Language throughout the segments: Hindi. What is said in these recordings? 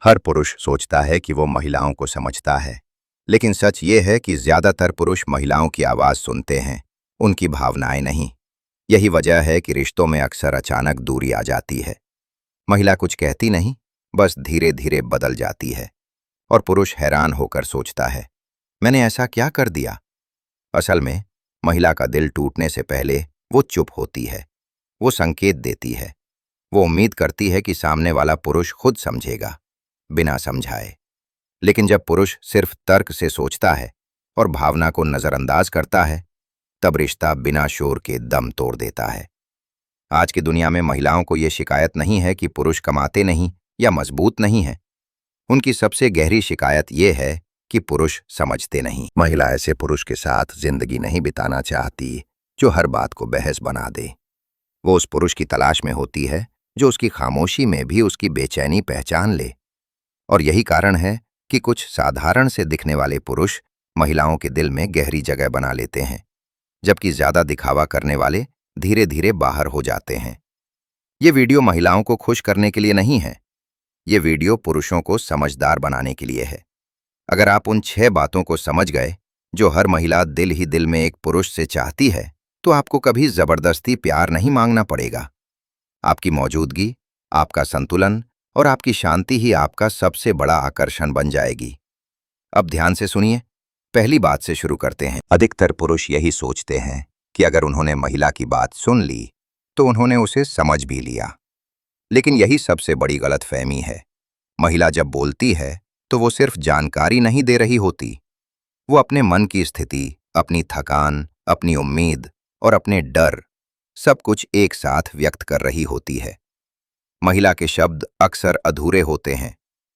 हर पुरुष सोचता है कि वो महिलाओं को समझता है, लेकिन सच ये है कि ज्यादातर पुरुष महिलाओं की आवाज सुनते हैं, उनकी भावनाएं नहीं। यही वजह है कि रिश्तों में अक्सर अचानक दूरी आ जाती है। महिला कुछ कहती नहीं, बस धीरे धीरे बदल जाती है और पुरुष हैरान होकर सोचता है, मैंने ऐसा क्या कर दिया? असल में महिला का दिल टूटने से पहले वो चुप होती है, वो संकेत देती है, वो उम्मीद करती है कि सामने वाला पुरुष खुद समझेगा, बिना समझाए। लेकिन जब पुरुष सिर्फ तर्क से सोचता है और भावना को नजरअंदाज करता है, तब रिश्ता बिना शोर के दम तोड़ देता है। आज की दुनिया में महिलाओं को ये शिकायत नहीं है कि पुरुष कमाते नहीं या मजबूत नहीं है। उनकी सबसे गहरी शिकायत ये है कि पुरुष समझते नहीं। महिला ऐसे पुरुष के साथ जिंदगी नहीं बिताना चाहती जो हर बात को बहस बना दे। वो उस पुरुष की तलाश में होती है जो उसकी खामोशी में भी उसकी बेचैनी पहचान ले। और यही कारण है कि कुछ साधारण से दिखने वाले पुरुष महिलाओं के दिल में गहरी जगह बना लेते हैं, जबकि ज्यादा दिखावा करने वाले धीरे धीरे बाहर हो जाते हैं। ये वीडियो महिलाओं को खुश करने के लिए नहीं है, ये वीडियो पुरुषों को समझदार बनाने के लिए है। अगर आप उन 6 बातों को समझ गए जो हर महिला दिल ही दिल में एक पुरुष से चाहती है, तो आपको कभी जबरदस्ती प्यार नहीं मांगना पड़ेगा। आपकी मौजूदगी, आपका संतुलन और आपकी शांति ही आपका सबसे बड़ा आकर्षण बन जाएगी। अब ध्यान से सुनिए, पहली बात से शुरू करते हैं। अधिकतर पुरुष यही सोचते हैं कि अगर उन्होंने महिला की बात सुन ली तो उन्होंने उसे समझ भी लिया। लेकिन यही सबसे बड़ी गलतफहमी है। महिला जब बोलती है तो वो सिर्फ जानकारी नहीं दे रही होती, वो अपने मन की स्थिति, अपनी थकान, अपनी उम्मीद और अपने डर, सब कुछ एक साथ व्यक्त कर रही होती है। महिला के शब्द अक्सर अधूरे होते हैं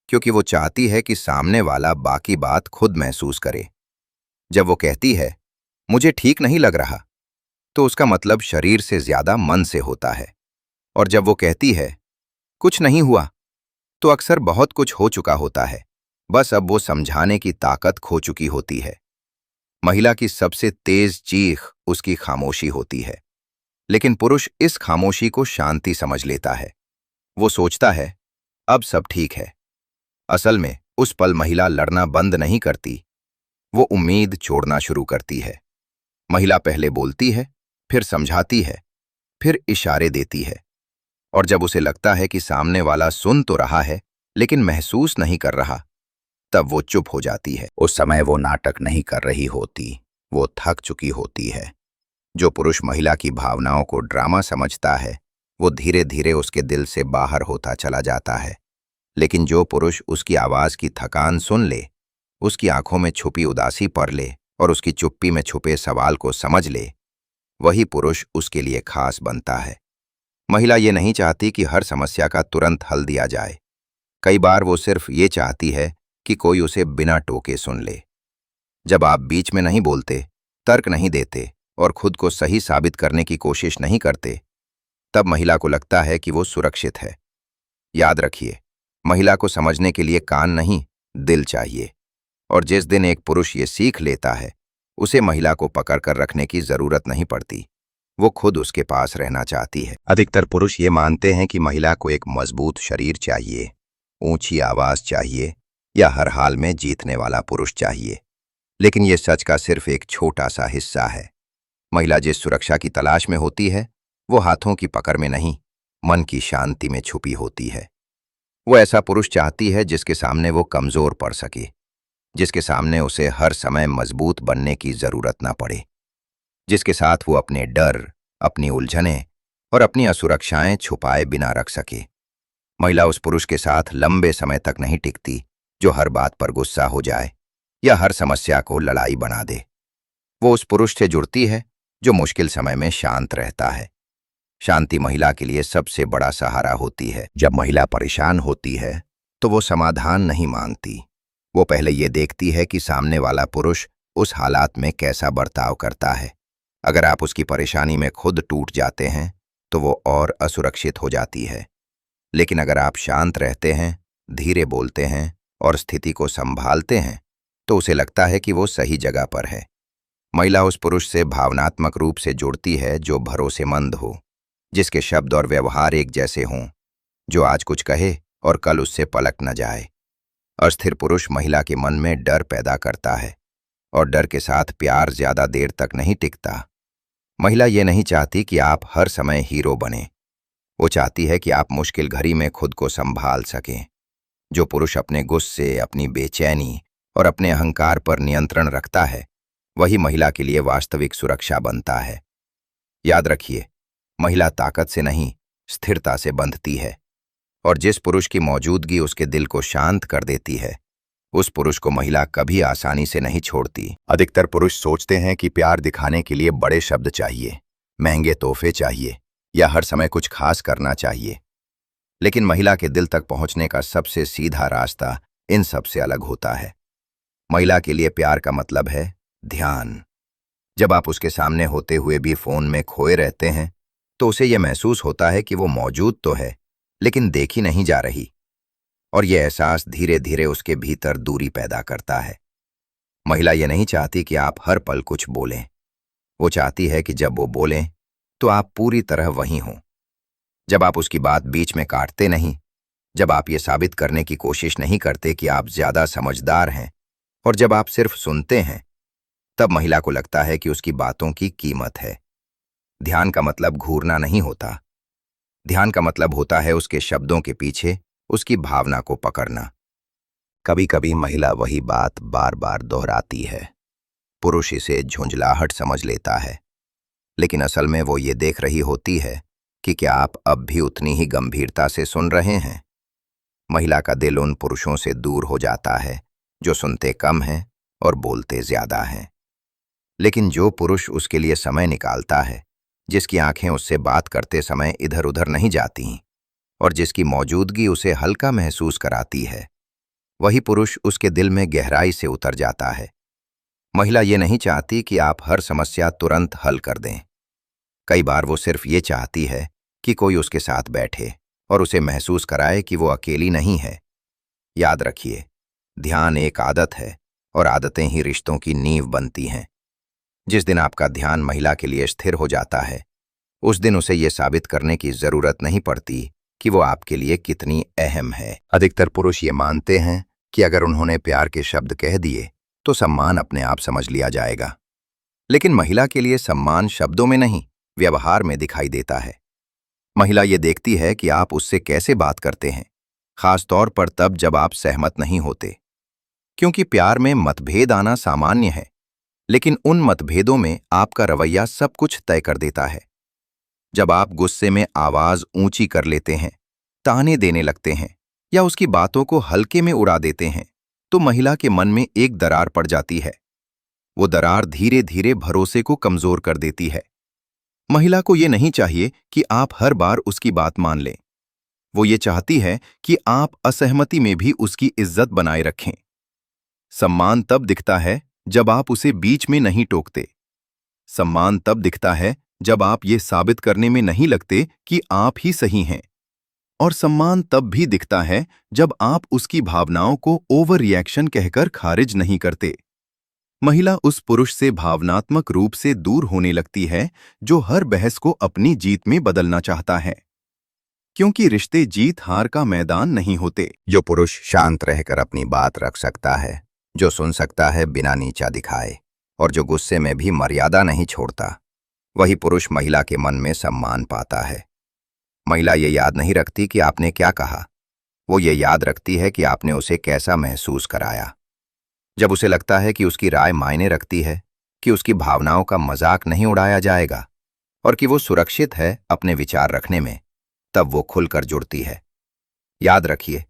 क्योंकि वो चाहती है कि सामने वाला बाकी बात खुद महसूस करे। जब वो कहती है, मुझे ठीक नहीं लग रहा, तो उसका मतलब शरीर से ज्यादा मन से होता है। और जब वो कहती है, कुछ नहीं हुआ, तो अक्सर बहुत कुछ हो चुका होता है, बस अब वो समझाने की ताकत खो चुकी होती है। महिला की सबसे तेज चीख उसकी खामोशी होती है, लेकिन पुरुष इस खामोशी को शांति समझ लेता है। वो सोचता है, अब सब ठीक है। असल में उस पल महिला लड़ना बंद नहीं करती, वो उम्मीद छोड़ना शुरू करती है। महिला पहले बोलती है, फिर समझाती है, फिर इशारे देती है, और जब उसे लगता है कि सामने वाला सुन तो रहा है लेकिन महसूस नहीं कर रहा, तब वो चुप हो जाती है। उस समय वो नाटक नहीं कर रही होती, वो थक चुकी होती है। जो पुरुष महिला की भावनाओं को ड्रामा समझता है, वो धीरे धीरे उसके दिल से बाहर होता चला जाता है। लेकिन जो पुरुष उसकी आवाज की थकान सुन ले, उसकी आंखों में छुपी उदासी पढ़ ले और उसकी चुप्पी में छुपे सवाल को समझ ले, वही पुरुष उसके लिए खास बनता है। महिला ये नहीं चाहती कि हर समस्या का तुरंत हल दिया जाए। कई बार वो सिर्फ ये चाहती है कि कोई उसे बिना टोके सुन ले। जब आप बीच में नहीं बोलते, तर्क नहीं देते और खुद को सही साबित करने की कोशिश नहीं करते, तब महिला को लगता है कि वो सुरक्षित है। याद रखिए, महिला को समझने के लिए कान नहीं, दिल चाहिए। और जिस दिन एक पुरुष ये सीख लेता है, उसे महिला को पकड़ कर रखने की जरूरत नहीं पड़ती, वो खुद उसके पास रहना चाहती है। अधिकतर पुरुष ये मानते हैं कि महिला को एक मजबूत शरीर चाहिए, ऊंची आवाज चाहिए या हर हाल में जीतने वाला पुरुष चाहिए। लेकिन ये सच का सिर्फ एक छोटा सा हिस्सा है। महिला जिस सुरक्षा की तलाश में होती है, वो हाथों की पकड़ में नहीं, मन की शांति में छुपी होती है। वो ऐसा पुरुष चाहती है जिसके सामने वो कमजोर पड़ सके, जिसके सामने उसे हर समय मजबूत बनने की जरूरत ना पड़े, जिसके साथ वो अपने डर, अपनी उलझनें और अपनी असुरक्षाएं छुपाए बिना रख सके। महिला उस पुरुष के साथ लंबे समय तक नहीं टिकती जो हर बात पर गुस्सा हो जाए या हर समस्या को लड़ाई बना दे। वो उस पुरुष से जुड़ती है जो मुश्किल समय में शांत रहता है। शांति महिला के लिए सबसे बड़ा सहारा होती है। जब महिला परेशान होती है तो वो समाधान नहीं मांगती, वो पहले ये देखती है कि सामने वाला पुरुष उस हालात में कैसा बर्ताव करता है। अगर आप उसकी परेशानी में खुद टूट जाते हैं तो वो और असुरक्षित हो जाती है। लेकिन अगर आप शांत रहते हैं, धीरे बोलते हैं और स्थिति को संभालते हैं, तो उसे लगता है कि वो सही जगह पर है। महिला उस पुरुष से भावनात्मक रूप से जुड़ती है जो भरोसेमंद हो, जिसके शब्द और व्यवहार एक जैसे हों, जो आज कुछ कहे और कल उससे पलक न जाए। अस्थिर पुरुष महिला के मन में डर पैदा करता है और डर के साथ प्यार ज्यादा देर तक नहीं टिकता। महिला ये नहीं चाहती कि आप हर समय हीरो बने। वो चाहती है कि आप मुश्किल घड़ी में खुद को संभाल सकें। जो पुरुष अपने गुस्से, अपनी बेचैनी और अपने अहंकार पर नियंत्रण रखता है, वही महिला के लिए वास्तविक सुरक्षा बनता है। याद रखिए, महिला ताकत से नहीं, स्थिरता से बंधती है। और जिस पुरुष की मौजूदगी उसके दिल को शांत कर देती है, उस पुरुष को महिला कभी आसानी से नहीं छोड़ती। अधिकतर पुरुष सोचते हैं कि प्यार दिखाने के लिए बड़े शब्द चाहिए, महंगे तोहफे चाहिए या हर समय कुछ खास करना चाहिए। लेकिन महिला के दिल तक पहुंचने का सबसे सीधा रास्ता इन सब से अलग होता है। महिला के लिए प्यार का मतलब है ध्यान। जब आप उसके सामने होते हुए भी फोन में खोए रहते हैं, तो उसे यह महसूस होता है कि वो मौजूद तो है, लेकिन देखी नहीं जा रही। और यह एहसास धीरे धीरे उसके भीतर दूरी पैदा करता है। महिला ये नहीं चाहती कि आप हर पल कुछ बोलें। वो चाहती है कि जब वो बोलें तो आप पूरी तरह वहीं हों। जब आप उसकी बात बीच में काटते नहीं, जब आप ये साबित करने की कोशिश नहीं करते कि आप ज्यादा समझदार हैं, और जब आप सिर्फ सुनते हैं, तब महिला को लगता है कि उसकी बातों की कीमत है। ध्यान का मतलब घूरना नहीं होता। ध्यान का मतलब होता है उसके शब्दों के पीछे उसकी भावना को पकड़ना। कभी कभी महिला वही बात बार बार दोहराती है। पुरुष इसे झुंझलाहट समझ लेता है, लेकिन असल में वो ये देख रही होती है कि क्या आप अब भी उतनी ही गंभीरता से सुन रहे हैं। महिला का दिल उन पुरुषों से दूर हो जाता है जो सुनते कम हैं और बोलते ज्यादा हैं। लेकिन जो पुरुष उसके लिए समय निकालता है, जिसकी आंखें उससे बात करते समय इधर उधर नहीं जाती और जिसकी मौजूदगी उसे हल्का महसूस कराती है, वही पुरुष उसके दिल में गहराई से उतर जाता है। महिला ये नहीं चाहती कि आप हर समस्या तुरंत हल कर दें। कई बार वो सिर्फ ये चाहती है कि कोई उसके साथ बैठे और उसे महसूस कराए कि वो अकेली नहीं है। याद रखिए, ध्यान एक आदत है और आदतें ही रिश्तों की नींव बनती हैं। जिस दिन आपका ध्यान महिला के लिए स्थिर हो जाता है, उस दिन उसे ये साबित करने की जरूरत नहीं पड़ती कि वो आपके लिए कितनी अहम है। अधिकतर पुरुष ये मानते हैं कि अगर उन्होंने प्यार के शब्द कह दिए तो सम्मान अपने आप समझ लिया जाएगा। लेकिन महिला के लिए सम्मान शब्दों में नहीं, व्यवहार में दिखाई देता है। महिला ये देखती है कि आप उससे कैसे बात करते हैं, खास तौर पर तब जब आप सहमत नहीं होते। क्योंकि प्यार में मतभेद आना सामान्य है, लेकिन उन मतभेदों में आपका रवैया सब कुछ तय कर देता है। जब आप गुस्से में आवाज ऊंची कर लेते हैं, ताने देने लगते हैं या उसकी बातों को हल्के में उड़ा देते हैं, तो महिला के मन में एक दरार पड़ जाती है। वो दरार धीरे धीरे भरोसे को कमजोर कर देती है। महिला को ये नहीं चाहिए कि आप हर बार उसकी बात मान लें। वो ये चाहती है कि आप असहमति में भी उसकी इज्जत बनाए रखें। सम्मान तब दिखता है जब आप उसे बीच में नहीं टोकते। सम्मान तब दिखता है जब आप ये साबित करने में नहीं लगते कि आप ही सही हैं। और सम्मान तब भी दिखता है जब आप उसकी भावनाओं को ओवर रिएक्शन कहकर खारिज नहीं करते। महिला उस पुरुष से भावनात्मक रूप से दूर होने लगती है जो हर बहस को अपनी जीत में बदलना चाहता है। क्योंकि रिश्ते जीत हार का मैदान नहीं होते। जो पुरुष शांत रहकर अपनी बात रख सकता है, जो सुन सकता है बिना नीचा दिखाए, और जो गुस्से में भी मर्यादा नहीं छोड़ता, वही पुरुष महिला के मन में सम्मान पाता है। महिला ये याद नहीं रखती कि आपने क्या कहा, वो ये याद रखती है कि आपने उसे कैसा महसूस कराया। जब उसे लगता है कि उसकी राय मायने रखती है, कि उसकी भावनाओं का मजाक नहीं उड़ाया जाएगा और कि वो सुरक्षित है अपने विचार रखने में, तब वो खुलकर जुड़ती है। याद रखिए,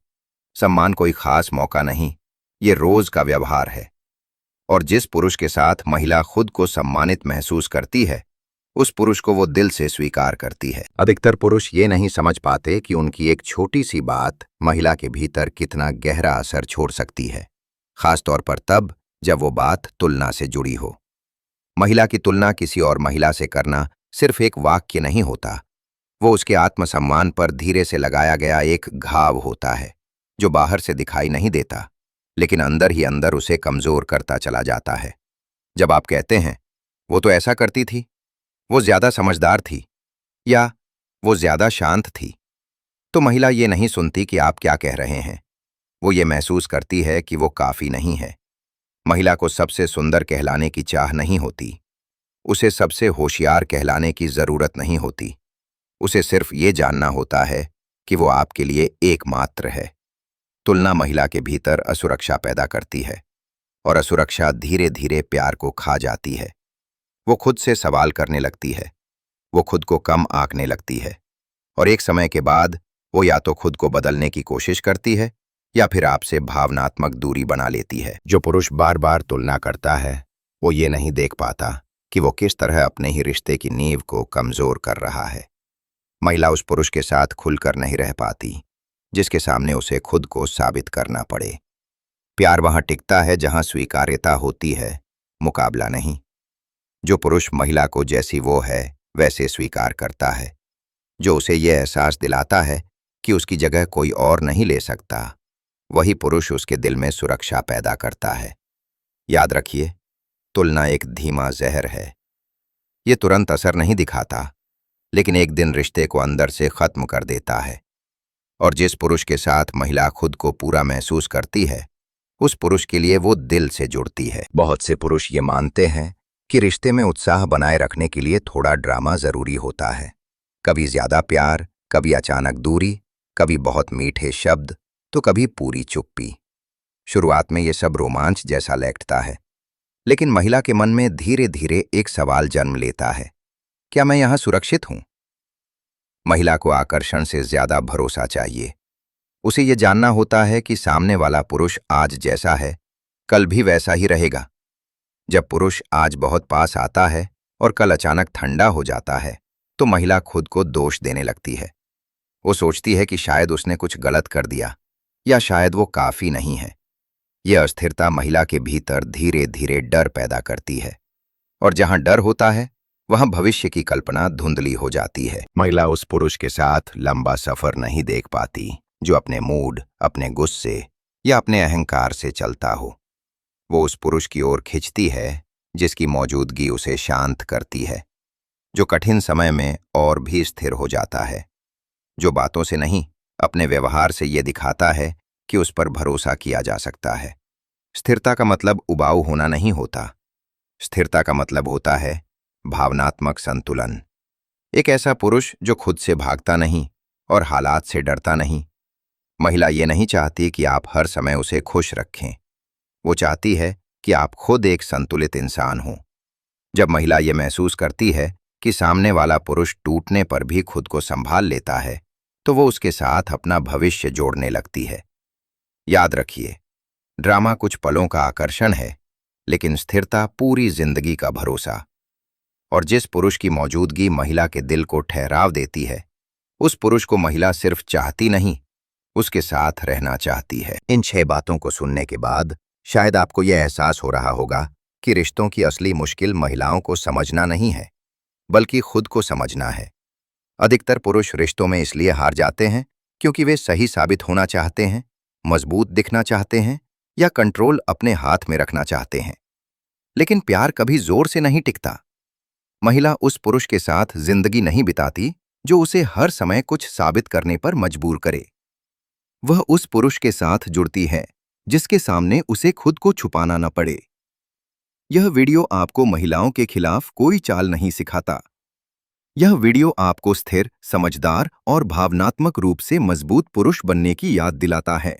सम्मान कोई खास मौका नहीं, ये रोज का व्यवहार है। और जिस पुरुष के साथ महिला खुद को सम्मानित महसूस करती है, उस पुरुष को वो दिल से स्वीकार करती है। अधिकतर पुरुष ये नहीं समझ पाते कि उनकी एक छोटी सी बात महिला के भीतर कितना गहरा असर छोड़ सकती है, खास तौर पर तब जब वो बात तुलना से जुड़ी हो। महिला की तुलना किसी और महिला से करना सिर्फ एक वाक्य नहीं होता, वो उसके आत्मसम्मान पर धीरे से लगाया गया एक घाव होता है, जो बाहर से दिखाई नहीं देता, लेकिन अंदर ही अंदर उसे कमजोर करता चला जाता है। जब आप कहते हैं, वो तो ऐसा करती थी, वो ज्यादा समझदार थी, या वो ज्यादा शांत थी, तो महिला ये नहीं सुनती कि आप क्या कह रहे हैं। वो ये महसूस करती है कि वो काफ़ी नहीं है। महिला को सबसे सुंदर कहलाने की चाह नहीं होती। उसे सबसे होशियार कहलाने की ज़रूरत नहीं होती। उसे सिर्फ ये जानना होता है कि वो आपके लिए एकमात्र है। तुलना महिला के भीतर असुरक्षा पैदा करती है और असुरक्षा धीरे धीरे प्यार को खा जाती है। वो खुद से सवाल करने लगती है। वो खुद को कम आंकने लगती है और एक समय के बाद वो या तो खुद को बदलने की कोशिश करती है या फिर आपसे भावनात्मक दूरी बना लेती है। जो पुरुष बार बार तुलना करता है वो ये नहीं देख पाता कि वो किस तरह अपने ही रिश्ते की नींव को कमजोर कर रहा है। महिला उस पुरुष के साथ खुलकर नहीं रह पाती जिसके सामने उसे खुद को साबित करना पड़े। प्यार वहां टिकता है जहां स्वीकार्यता होती है, मुकाबला नहीं। जो पुरुष महिला को जैसी वो है वैसे स्वीकार करता है, जो उसे यह एहसास दिलाता है कि उसकी जगह कोई और नहीं ले सकता, वही पुरुष उसके दिल में सुरक्षा पैदा करता है। याद रखिए, तुलना एक धीमा जहर है। ये तुरंत असर नहीं दिखाता, लेकिन एक दिन रिश्ते को अंदर से खत्म कर देता है। और जिस पुरुष के साथ महिला खुद को पूरा महसूस करती है, उस पुरुष के लिए वो दिल से जुड़ती है। बहुत से पुरुष ये मानते हैं कि रिश्ते में उत्साह बनाए रखने के लिए थोड़ा ड्रामा जरूरी होता है। कभी ज्यादा प्यार, कभी अचानक दूरी, कभी बहुत मीठे शब्द, तो कभी पूरी चुप्पी। शुरुआत में ये सब रोमांच जैसा लगता है, लेकिन महिला के मन में धीरे धीरे एक सवाल जन्म लेता है, क्या मैं यहाँ सुरक्षित हूँ? महिला को आकर्षण से ज्यादा भरोसा चाहिए। उसे ये जानना होता है कि सामने वाला पुरुष आज जैसा है कल भी वैसा ही रहेगा। जब पुरुष आज बहुत पास आता है और कल अचानक ठंडा हो जाता है, तो महिला खुद को दोष देने लगती है। वो सोचती है कि शायद उसने कुछ गलत कर दिया या शायद वो काफी नहीं है। यह अस्थिरता महिला के भीतर धीरे धीरे डर पैदा करती है, और जहां डर होता है वहां भविष्य की कल्पना धुंधली हो जाती है। महिला उस पुरुष के साथ लंबा सफर नहीं देख पाती जो अपने मूड, अपने गुस्से या अपने अहंकार से चलता हो। वो उस पुरुष की ओर खिंचती है जिसकी मौजूदगी उसे शांत करती है, जो कठिन समय में और भी स्थिर हो जाता है, जो बातों से नहीं अपने व्यवहार से ये दिखाता है कि उस पर भरोसा किया जा सकता है। स्थिरता का मतलब उबाऊ होना नहीं होता। स्थिरता का मतलब होता है भावनात्मक संतुलन। एक ऐसा पुरुष जो खुद से भागता नहीं और हालात से डरता नहीं। महिला ये नहीं चाहती कि आप हर समय उसे खुश रखें। वो चाहती है कि आप खुद एक संतुलित इंसान हो। जब महिला ये महसूस करती है कि सामने वाला पुरुष टूटने पर भी खुद को संभाल लेता है, तो वो उसके साथ अपना भविष्य जोड़ने लगती है। याद रखिए, ड्रामा कुछ पलों का आकर्षण है, लेकिन स्थिरता पूरी जिंदगी का भरोसा। और जिस पुरुष की मौजूदगी महिला के दिल को ठहराव देती है, उस पुरुष को महिला सिर्फ चाहती नहीं, उसके साथ रहना चाहती है। इन 6 बातों को सुनने के बाद शायद आपको यह एहसास हो रहा होगा कि रिश्तों की असली मुश्किल महिलाओं को समझना नहीं है, बल्कि खुद को समझना है। अधिकतर पुरुष रिश्तों में इसलिए हार जाते हैं क्योंकि वे सही साबित होना चाहते हैं, मजबूत दिखना चाहते हैं या कंट्रोल अपने हाथ में रखना चाहते हैं। लेकिन प्यार कभी जोर से नहीं टिकता। महिला उस पुरुष के साथ जिंदगी नहीं बिताती जो उसे हर समय कुछ साबित करने पर मजबूर करे। वह उस पुरुष के साथ जुड़ती है जिसके सामने उसे खुद को छुपाना न पड़े। यह वीडियो आपको महिलाओं के खिलाफ कोई चाल नहीं सिखाता। यह वीडियो आपको स्थिर, समझदार और भावनात्मक रूप से मजबूत पुरुष बनने की याद दिलाता है।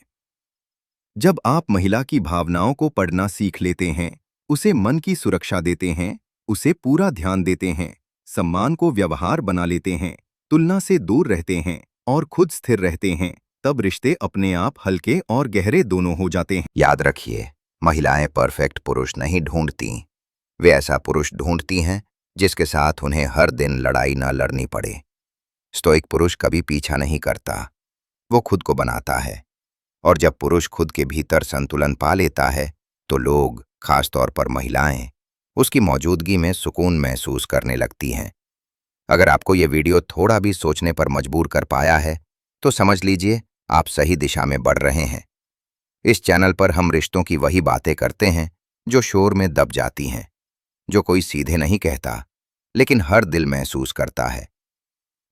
जब आप महिला की भावनाओं को पढ़ना सीख लेते हैं, उसे मन की सुरक्षा देते हैं, उसे पूरा ध्यान देते हैं, सम्मान को व्यवहार बना लेते हैं, तुलना से दूर रहते हैं और खुद स्थिर रहते हैं, तब रिश्ते अपने आप हल्के और गहरे दोनों हो जाते हैं। याद रखिए, महिलाएं परफेक्ट पुरुष नहीं ढूंढती, वे ऐसा पुरुष ढूंढती हैं जिसके साथ उन्हें हर दिन लड़ाई न लड़नी पड़े। स्टोइक पुरुष कभी पीछा नहीं करता, वो खुद को बनाता है। और जब पुरुष खुद के भीतर संतुलन पा लेता है, तो लोग, खासतौर पर महिलाएं, उसकी मौजूदगी में सुकून महसूस करने लगती हैं। अगर आपको ये वीडियो थोड़ा भी सोचने पर मजबूर कर पाया है, तो समझ लीजिए आप सही दिशा में बढ़ रहे हैं। इस चैनल पर हम रिश्तों की वही बातें करते हैं जो शोर में दब जाती हैं, जो कोई सीधे नहीं कहता, लेकिन हर दिल महसूस करता है।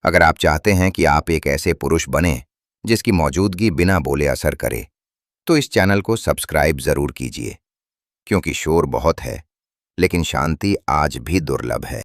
अगर आप चाहते हैं कि आप एक ऐसे पुरुष बने जिसकी मौजूदगी बिना बोले असर करे, तो इस चैनल को सब्सक्राइब जरूर कीजिए, क्योंकि शोर बहुत है लेकिन शांति आज भी दुर्लभ है।